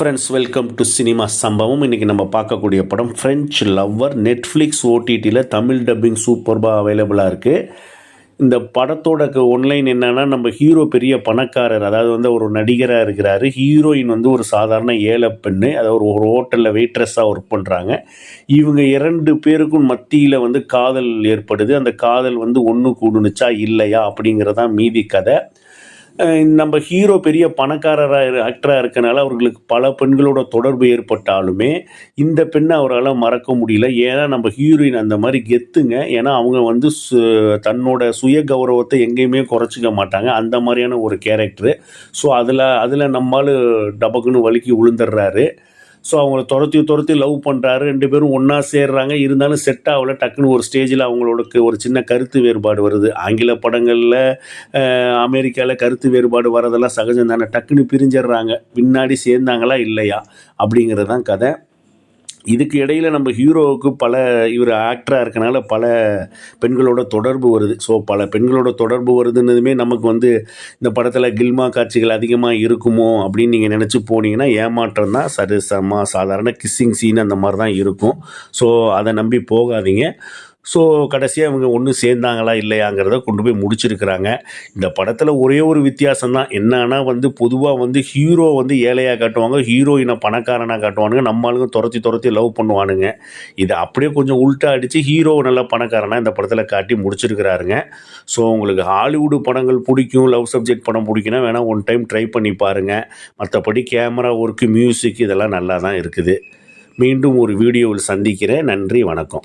Friends, welcome to cinema சம்பவம். இன்றைக்கி நம்ம பார்க்கக்கூடிய படம் ஃப்ரெஞ்ச் லவ்வர். நெட்ஃப்ளிக்ஸ் ஓடிடியில் தமிழ் டப்பிங் சூப்பர்பாக அவைலபிளாக இருக்குது. இந்த படத்தோட ஒன்லைன் என்னென்னா, நம்ம ஹீரோ பெரிய பணக்காரர், அதாவது ஒரு நடிகராக இருக்கிறாரு. ஹீரோயின் ஒரு சாதாரண ஏழை பெண்ணு, அதாவது ஒரு ஹோட்டலில் வெயிட்ரஸாக ஒர்க் பண்ணுறாங்க. இவங்க 2 பேருக்கும் மத்தியில் காதல் ஏற்படுது. அந்த காதல் ஒன்று கூடுனுச்சா இல்லையா அப்படிங்கிறதான் மீதி கதை. நம்ம ஹீரோ பெரிய பணக்காரராக ஆக்டராக இருக்கனால அவர்களுக்கு பல பெண்களோட தொடர்பு ஏற்பட்டாலுமே இந்த பெண்ணை அவரால் மறக்க முடியல. ஏன்னா நம்ம ஹீரோயின் அந்த மாதிரி கெத்துங்க. ஏன்னா அவங்க தன்னோட சுய கௌரவத்தை எங்கேயுமே குறைச்சிக்க மாட்டாங்க. அந்த மாதிரியான ஒரு கேரக்டரு. ஸோ அதில் நம்மால் டபக்குன்னு வலிக்கி விழுந்துடுறாரு. ஸோ அவங்கள துரத்தி லவ் பண்ணுறாரு. 2 பேரும் ஒன்றா சேர்றாங்க. இருந்தாலும் செட் ஆகலை. டக்குன்னு ஒரு ஸ்டேஜில் அவங்களோட ஒரு சின்ன கருத்து வேறுபாடு வருது. ஆங்கில படங்களில் அமெரிக்காவில் கருத்து வேறுபாடு வரதெல்லாம் சகஜம் தானே. டக்குன்னு பிரிஞ்சிடுறாங்க. பின்னாடி சேர்ந்தாங்களா இல்லையா அப்படிங்கிறது தான் கதை. இதுக்கு இடையில் நம்ம ஹீரோவுக்கு இவர் ஆக்டராக இருக்கனால பல பெண்களோட தொடர்பு வருது. ஸோ பல பெண்களோட தொடர்பு வருதுன்னதுமே நமக்கு இந்த படத்தில் கில்மா காட்சிகள் அதிகமாக இருக்குமோ அப்படின்னு நீங்கள் நினச்சி போனீங்கன்னா ஏமாற்றம் தான். சாதாரண கிஸ்ஸிங் சீன் அந்த மாதிரி தான் இருக்கும். ஸோ அதை நம்பி போகாதீங்க. ஸோ கடைசியாக இவங்க ஒன்று சேர்ந்தாங்களா இல்லையாங்கிறத கொண்டு போய் முடிச்சிருக்கிறாங்க. இந்த படத்தில் ஒரே ஒரு வித்தியாசம் தான் என்னன்னா, பொதுவாக ஹீரோ ஏழையாக காட்டுவாங்க, ஹீரோயினை பணக்காரனாக காட்டுவானுங்க. நம்மளுங்க துரத்தி லவ் பண்ணுவானுங்க. இதை அப்படியே கொஞ்சம் உல்ட்டா அடித்து ஹீரோ நல்ல பணக்காரனாக இந்த படத்தில் காட்டி முடிச்சிருக்கிறாருங்க. ஸோ உங்களுக்கு ஹாலிவுட் படங்கள் பிடிக்கும், லவ் சப்ஜெக்ட் படம் பிடிக்குன்னா வேணால் ஒன் டைம் ட்ரை பண்ணி பாருங்கள். மற்றபடி கேமரா ஒர்க்கு, மியூசிக் இதெல்லாம் நல்லா தான் இருக்குது. மீண்டும் ஒரு வீடியோவில் சந்திக்கிறேன். நன்றி, வணக்கம்.